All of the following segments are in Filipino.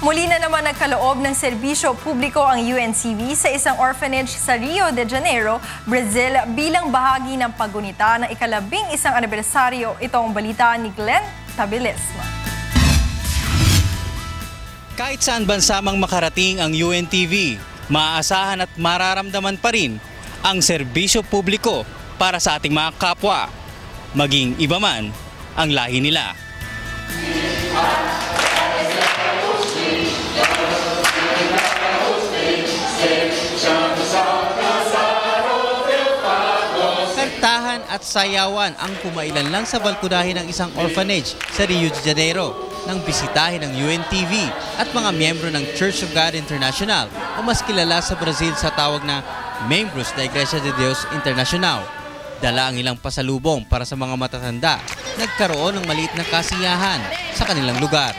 Muli na naman nagkaloob ng serbisyo publiko ang UNCV sa isang orphanage sa Rio de Janeiro, Brazil bilang bahagi ng paggunita ng ika-11 anibersaryo. Ito ang balita ni Glenn Tabilisma. Kahit saan bansa mang makarating ang UNTV, maaasahan at mararamdaman pa rin ang serbisyo publiko para sa ating mga kapwa, maging iba man ang lahi nila. Kantahan at sayawan ang kumailan lang sa balkonahe ng isang orphanage sa Rio de Janeiro nang bisitahin ng UNTV at mga miyembro ng Church of God International o mas kilala sa Brazil sa tawag na Membros da Igreja de Deus Internacional. Dala ang ilang pasalubong para sa mga matatanda. Nagkaroon ng maliit na kasiyahan sa kanilang lugar.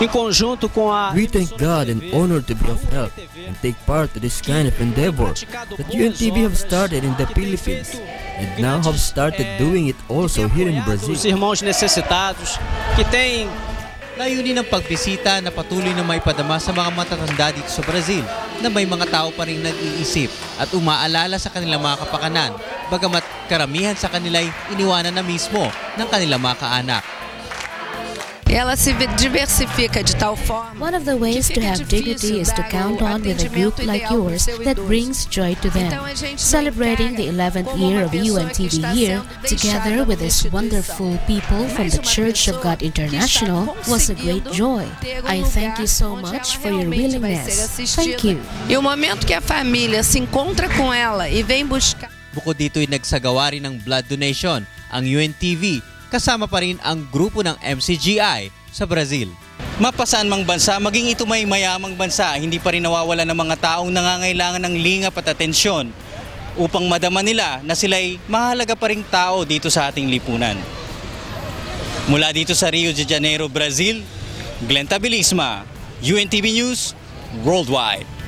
We thank God and honored to be of help and take part to this kind of endeavor that UNTV have started in the Philippines and now have started doing it also here in Brazil. Layunin ng pagbisita na patuloy na maipadama sa mga matatanda dito sa Brazil na may mga tao pa rin nag-iisip at umaalala sa kanilang mga kapakanan, bagamat karamihan sa kanila'y iniwanan na mismo ng kanilang mga kaanak. One of the ways to have dignity is to count on with a group like yours that brings joy to them. Celebrating the 11th year of UNTV year, together with these wonderful people from the Church of God International, was a great joy. I thank you so much for your willingness. Thank you. E o momento que a família se encontra com ela e vem buscar. Bukod dito'y nagsagawa rin ng blood donation ang UNTV, kasama pa rin ang grupo ng MCGI sa Brazil. Mapasaan mang bansa, maging ito may mayamang bansa, hindi pa rin nawawala ng mga taong nangangailangan ng lingap at atensyon upang madama nila na sila'y mahalaga pa ring tao dito sa ating lipunan. Mula dito sa Rio de Janeiro, Brazil, Glenn Tabilisma, UNTV News Worldwide.